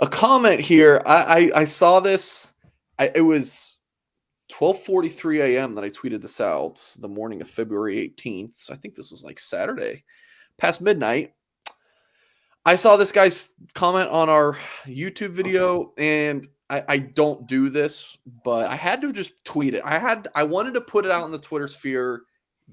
A comment here. I saw this. It was 12:43 a.m. that I tweeted this out the morning of February 18th. So I think this was like Saturday, past midnight. I saw this guy's comment on our YouTube video, and I don't do this, but I had to just tweet it. I wanted to put it out in the Twitter sphere,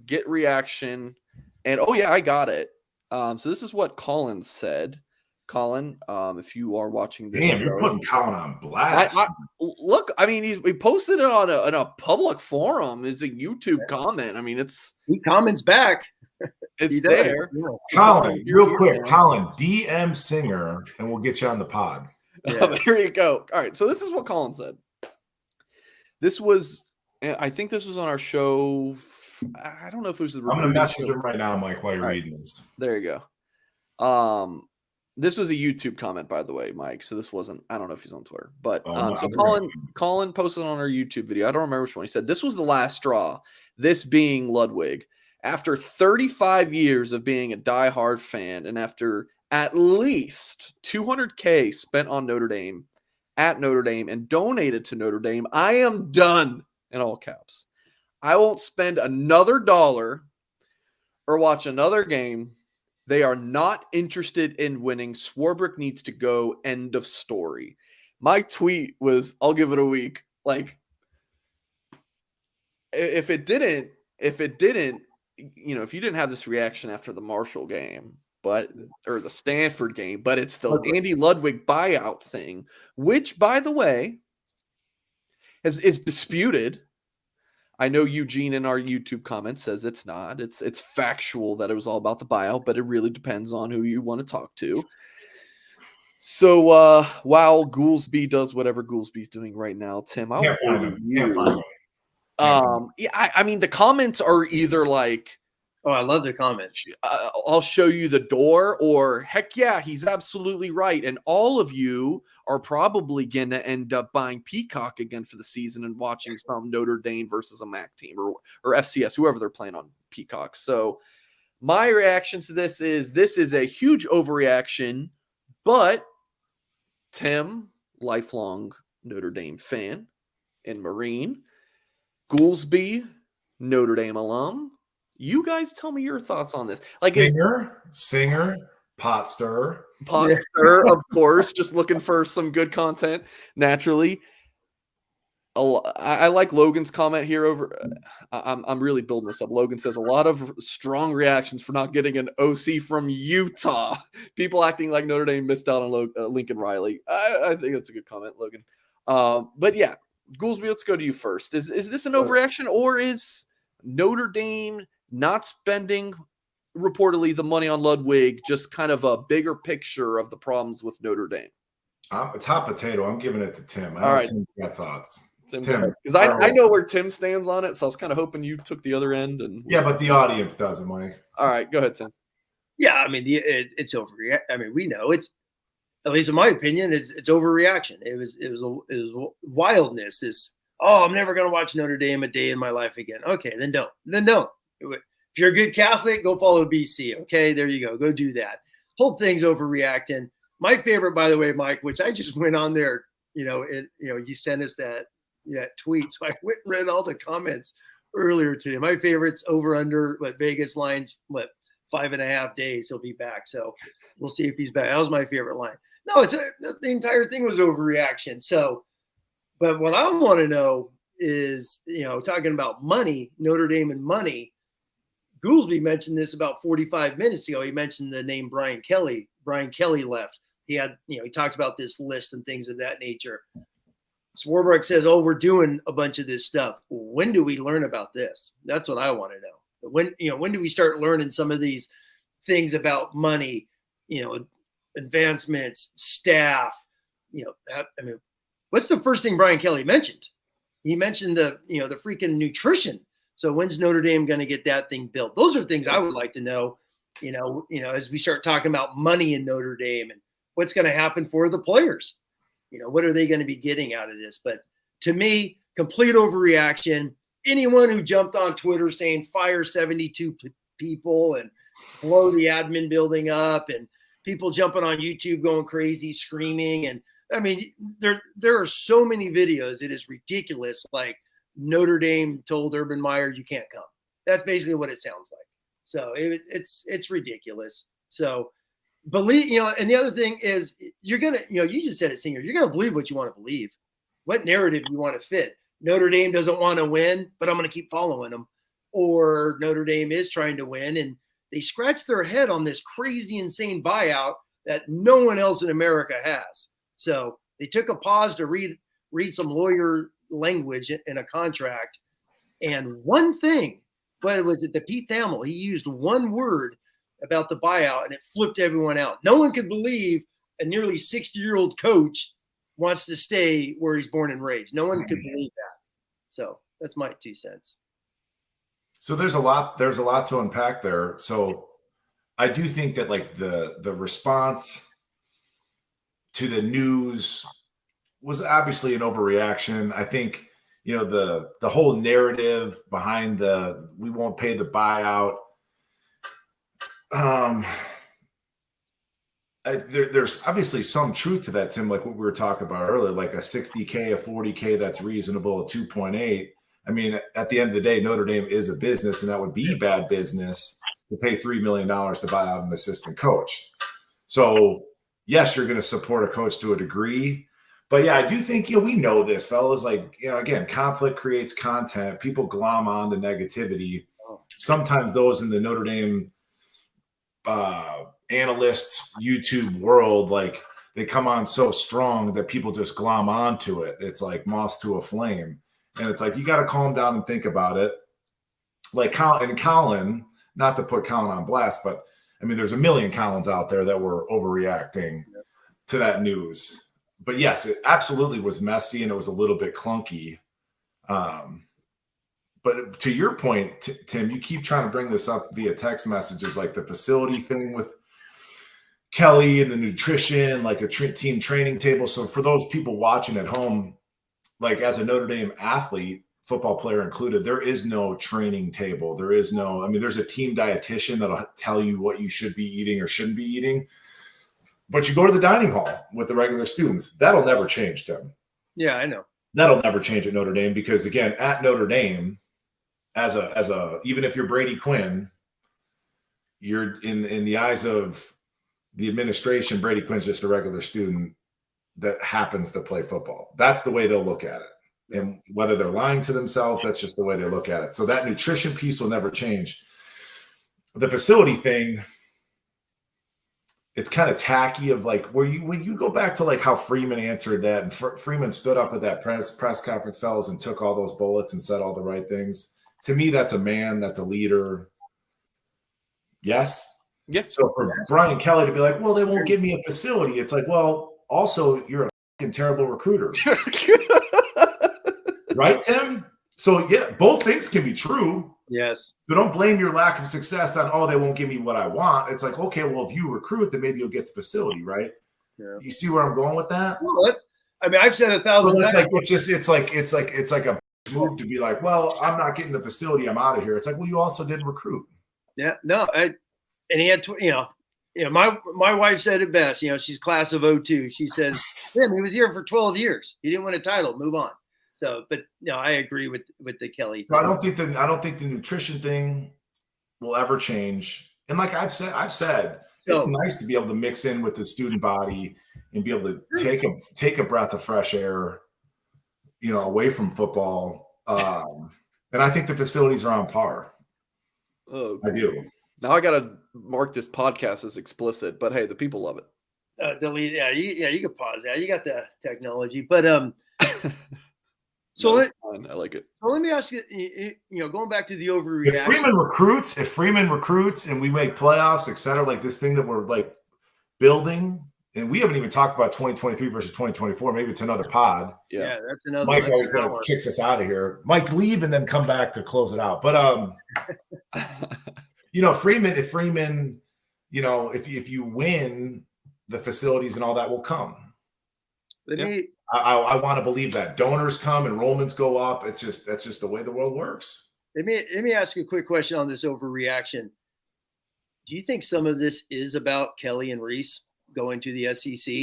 get reaction, and oh yeah, I got it. So this is what Colin said. Colin, if you are watching this, Damn, you're putting Colin on blast. Look, I mean, he posted it on a public forum. It's a YouTube comment. I mean, he comments back. It's there. Colin, real quick, Colin, DM Singer, and we'll get you on the pod. Yeah. There you go. All right, so this is what Colin said. This was, I think this was on our show. I don't know if it was the. I'm going to message him right now, Mike, while you're reading this. There you go. This was a YouTube comment, by the way, Mike. So this wasn't. I don't know if he's on Twitter, but so Colin posted on our YouTube video. I don't remember which one. He said this was the last straw. This being Ludwig. After 35 years of being a diehard fan, and after at least $200K spent on Notre Dame, at Notre Dame, and donated to Notre Dame, I am done, in all caps. I won't spend another dollar or watch another game. They are not interested in winning. Swarbrick needs to go. End of story. My tweet was, I'll give it a week. Like, if it didn't, you know, if you didn't have this reaction after the Marshall game, or the Stanford game, but it's the Andy Ludwig buyout thing, which, by the way, is disputed. I know Eugene in our YouTube comments says it's not. It's factual that it was all about the buyout, but it really depends on who you want to talk to. So while Goolsby does whatever Goolsby's doing right now, Tim, I mean, the comments are either like, oh, I love the comments. I'll show you the door, or heck yeah, he's absolutely right. And all of you are probably going to end up buying Peacock again for the season and watching some Notre Dame versus a MAC team or FCS, whoever they're playing on Peacock. So my reaction to this is a huge overreaction, but Tim, lifelong Notre Dame fan and Marine, Goolsby, Notre Dame alum. You guys tell me your thoughts on this. Like Singer, pot stirrer, of course. Just looking for some good content. Naturally, I like Logan's comment here. I'm really building this up. Logan says a lot of strong reactions for not getting an OC from Utah. People acting like Notre Dame missed out on Lincoln Riley. I think that's a good comment, Logan. But yeah, Goolsby, let's go to you first. Is this an overreaction, or is Notre Dame not spending reportedly the money on Ludwig just kind of a bigger picture of the problems with Notre Dame? It's hot potato. I'm giving it to Tim. All right. Tim's got thoughts. Tim, because I know where Tim stands on it, so I was kind of hoping you took the other end. And yeah, but the audience doesn't, Mike. All right, go ahead, Tim. Yeah, I mean, it's overreaction. I mean, we know it's, at least in my opinion, it's overreaction. It was wildness. This, I'm never going to watch Notre Dame a day in my life again. Okay, then don't. If you're a good Catholic, go follow BC. Okay, there you go. Go do that. Whole thing's overreacting. My favorite, by the way, Mike, which I just went on there, you sent us that tweet. So I went and read all the comments earlier today. My favorite's over under Vegas lines, 5.5 days he'll be back. So we'll see if he's back. That was my favorite line. No, the entire thing was overreaction. So, but what I want to know is, talking about money, Notre Dame and money. Goolsby mentioned this about 45 minutes ago. He mentioned the name Brian Kelly. Brian Kelly left. He had, he talked about this list and things of that nature. Swarbrick says, we're doing a bunch of this stuff. When do we learn about this? That's what I want to know. When do we start learning some of these things about money, advancements, staff, what's the first thing Brian Kelly mentioned? He mentioned the freaking nutrition. So when's Notre Dame going to get that thing built? Those are things I would like to know, as we start talking about money in Notre Dame and what's going to happen for the players. What are they going to be getting out of this? But to me, complete overreaction. Anyone who jumped on Twitter saying fire 72 people and blow the admin building up and people jumping on YouTube going crazy, screaming. And I mean, there are so many videos. It is ridiculous. Like Notre Dame told Urban Meyer, you can't come. That's basically what it sounds like. So it's ridiculous. So believe, and the other thing is you're going to, you just said it, Singer, you're going to believe what you want to believe, what narrative you want to fit. Notre Dame doesn't want to win, but I'm going to keep following them. Or Notre Dame is trying to win, and they scratch their head on this crazy, insane buyout that no one else in America has. So they took a pause to read some lawyer language in a contract. And one thing, what was it, the Pete Thamel, he used one word about the buyout, and it flipped everyone out. No one could believe a nearly 60-year-old coach wants to stay where he's born and raised. No one could believe that. So that's my 2 cents. So there's a lot to unpack there. So I do think that like the response to the news was obviously an overreaction. I think, the whole narrative behind we won't pay the buyout. There's obviously some truth to that, Tim, like what we were talking about earlier, like a 60K, a 40K, that's reasonable, a 2.8. I mean, at the end of the day, Notre Dame is a business, and that would be bad business to pay $3 million to buy out an assistant coach. So, yes, you're going to support a coach to a degree. But, yeah, I do think, we know this, fellas. Like, again, conflict creates content. People glom on to negativity. Sometimes those in the Notre Dame analysts YouTube world, like, they come on so strong that people just glom onto it. It's like moths to a flame. And it's like, you got to calm down and think about it. Like Colin, not to put Colin on blast, but I mean, there's a million Collins out there that were overreacting to that news. But yes, it absolutely was messy and it was a little bit clunky. But to your point, Tim, you keep trying to bring this up via text messages, like the facility thing with Kelly and the nutrition, like a team training table. So for those people watching at home, like as a Notre Dame athlete, football player included, there is no training table. There is no, I mean, there's a team dietitian that'll tell you what you should be eating or shouldn't be eating. But you go to the dining hall with the regular students. That'll never change, Tim. Yeah, I know. That'll never change at Notre Dame because, again, at Notre Dame, as a even if you're Brady Quinn, you're in the eyes of the administration, Brady Quinn's just a regular student that happens to play football. That's the way they'll look at it. And whether they're lying to themselves, that's just the way they look at it. So that nutrition piece will never change. The facility thing, it's kind of tacky of like when you go back to like how Freeman answered that, and Freeman stood up at that press conference, fellas, and took all those bullets and said all the right things. To me, that's a man, that's a leader. Yes. Yeah. So for Brian Kelly to be like, well, they won't give me a facility. It's like, well, also you're a fucking terrible recruiter. Right, Tim? So yeah, both things can be true. Yes. So don't blame your lack of success on, oh, they won't give me what I want. It's like, okay, well, if you recruit, then maybe you'll get the facility, right? Yeah. You see where I'm going with that? Well, I've said 1,000 times. Like, it's like a move to be like, well, I'm not getting the facility, I'm out of here. It's like, well, you also did recruit. Yeah, no, and he had, my wife said it best. She's class of 02. She says, "Tim, he was here for 12 years. He didn't win a title. Move on." So, but no, I agree with the Kelly thing. I don't think the nutrition thing will ever change. And like I've said, it's nice to be able to mix in with the student body and be able to take a breath of fresh air, away from football. And I think the facilities are on par. Oh, I do. Now I got to mark this podcast as explicit, but hey, the people love it. Delete. Yeah, you can pause that. You got the technology, but so I like it. So let me ask you, going back to the overreaction. If Freeman recruits and we make playoffs, et cetera, like this thing that we're like building, and we haven't even talked about 2023 versus 2024. Maybe it's another pod. Yeah, that's another. Mike always says kicks us out of here. Mike, leave and then come back to close it out. But Freeman, if you win, the facilities and all that will come. I want to believe that donors come, enrollments go up. That's just the way the world works. Let me ask you a quick question on this overreaction. Do you think some of this is about Kelly and Reese going to the SEC?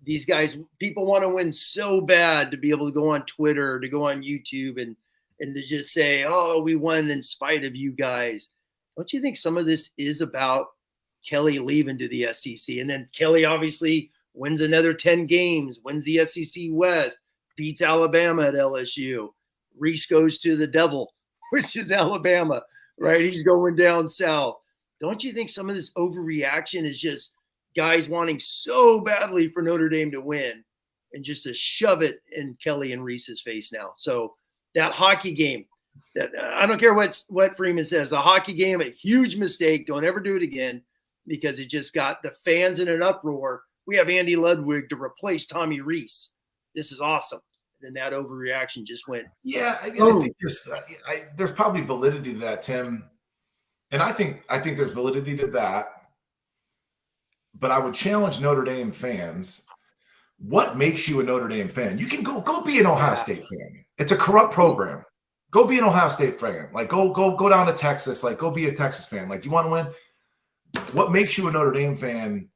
These guys, people want to win so bad to be able to go on Twitter, to go on YouTube and to just say, oh, we won in spite of you guys. Don't you think some of this is about Kelly leaving to the SEC? And then Kelly obviously wins another 10 games, wins the SEC West, beats Alabama at LSU. Reese goes to the Devil, which is Alabama, right? He's going down south. Don't you think some of this overreaction is just guys wanting so badly for Notre Dame to win and just to shove it in Kelly and Reese's face now? So that hockey game, that I don't care what Freeman says, the hockey game, a huge mistake. Don't ever do it again, because it just got the fans in an uproar. We have Andy Ludwig to replace Tommy Reese. This is awesome. And then that overreaction just went. Yeah, I think there's probably validity to that, Tim. And I think there's validity to that. But I would challenge Notre Dame fans. What makes you a Notre Dame fan? You can go be an Ohio State fan. It's a corrupt program. Go be an Ohio State fan. Like go down to Texas. Like go be a Texas fan. Like you want to win. What makes you a Notre Dame fan?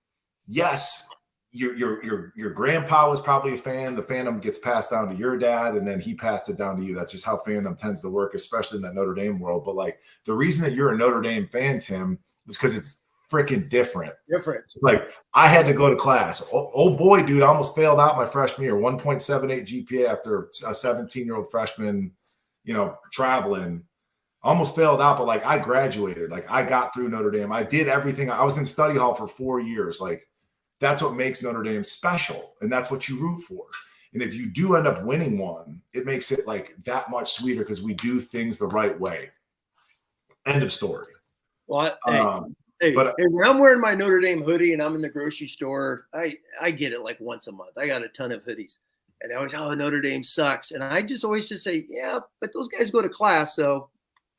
Yes, your grandpa was probably a fan. The fandom gets passed down to your dad, and then he passed it down to you. That's just how fandom tends to work, especially in that Notre Dame world. But like the reason that you're a Notre Dame fan, Tim, is because it's freaking different. Like I had to go to class. Oh boy, dude, I almost failed out my freshman year. 1.78 GPA after a 17-year-old freshman, traveling. Almost failed out, but like I graduated. Like I got through Notre Dame. I did everything. I was in study hall for 4 years. Like that's what makes Notre Dame special, and that's what you root for. And if you do end up winning one, it makes it like that much sweeter because we do things the right way. End of story. Well, when I'm wearing my Notre Dame hoodie and I'm in the grocery store, I get it like once a month. I got a ton of hoodies. And I always, Notre Dame sucks. And I just always say, yeah, but those guys go to class, so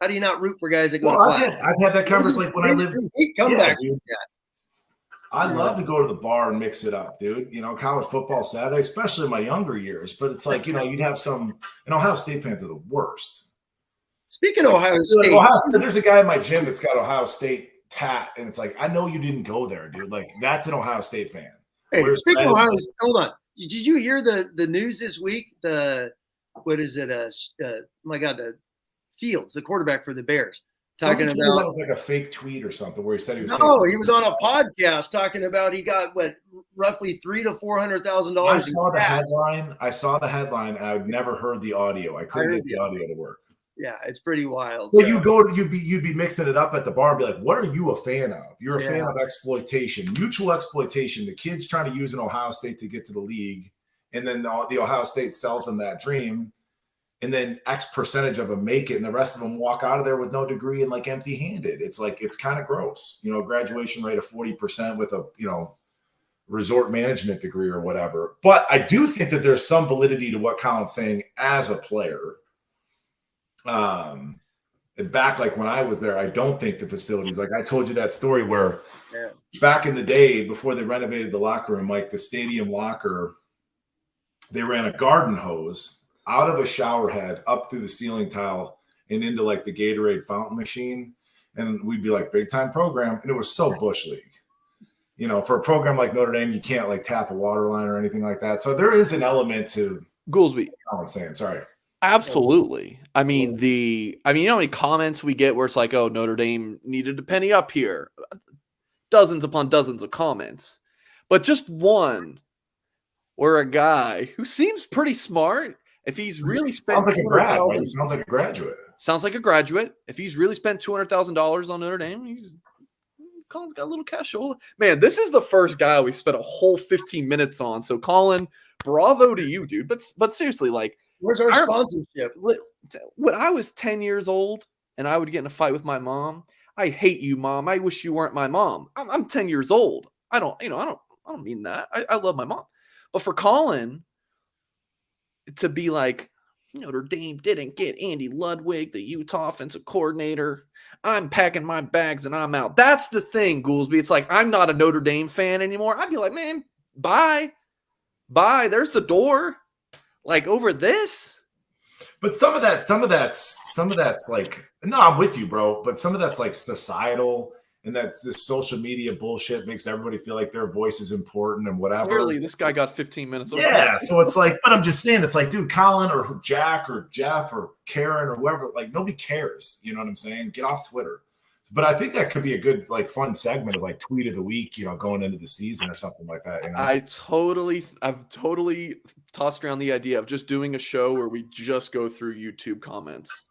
how do you not root for guys that go to class? I've had that conversation like when I lived. I love to go to the bar and mix it up, dude. College football Saturday, especially in my younger years. But it's like, you'd have some, and Ohio State fans are the worst. Speaking of Ohio State, there's a guy in my gym that's got Ohio State tat, and it's like, I know you didn't go there, dude. Like that's an Ohio State fan. Hey, speaking of Ohio State, hold on. Did you hear the news this week? What is it? The Fields, the quarterback for the Bears, talking about that was like a fake tweet or something where he said he was. No, he was on a podcast talking about he got roughly $300,000 to $400,000. I saw the headline. And I've never heard the audio. I couldn't get the audio to work. Yeah, it's pretty wild. Well, you'd be mixing it up at the bar and be like, what are you a fan of? You're a fan of exploitation, mutual exploitation. The kid's trying to use an Ohio State to get to the league, and then the Ohio State sells them that dream, and then X percentage of them make it, and the rest of them walk out of there with no degree and like empty-handed. It's like, it's kind of gross, graduation rate of 40% with a, resort management degree or whatever. But I do think that there's some validity to what Colin's saying as a player. And back like when I was there, I don't think the facilities, like I told you that story where back in the day before they renovated the locker room, like the stadium locker, they ran a garden hose out of a shower head up through the ceiling tile and into like the Gatorade fountain machine. And we'd be like, big time program. And it was so Bush League, for a program like Notre Dame, you can't like tap a water line or anything like that. So there is an element to Goolsby. Colin's saying, sorry. Absolutely. I mean, you know how many comments we get where it's like, oh, Notre Dame needed to penny up here. Dozens upon dozens of comments. But just one where a guy who seems pretty smart, if he's really spent sounds like a grad, right? He sounds like a graduate. Sounds like a graduate. If he's really spent $200,000 on Notre Dame, Colin's got a little cash. Man, this is the first guy we spent a whole 15 minutes on. So Colin, bravo to you, dude. But seriously, like, where's our sponsorship? When I was 10 years old and I would get in a fight with my mom, I hate you, mom. I wish you weren't my mom. I'm 10 years old. I don't mean that. I love my mom. But for Colin to be like, Notre Dame didn't get Andy Ludwig, the Utah offensive coordinator. I'm packing my bags and I'm out. That's the thing, Goolsby. It's like, I'm not a Notre Dame fan anymore. I'd be like, man, bye. There's the door. Like over this. But some of that's like, no, I'm with you, bro. But some of that's like societal and that this social media bullshit makes everybody feel like their voice is important and whatever. Clearly, this guy got 15 minutes. Yeah, so it's like, but I'm just saying, it's like, dude, Colin or Jack or Jeff or Karen or whoever, like nobody cares. You know what I'm saying? Get off Twitter. But I think that could be a good, like, fun segment of like tweet of the week, going into the season or something like that. I've totally tossed around the idea of just doing a show where we just go through YouTube comments.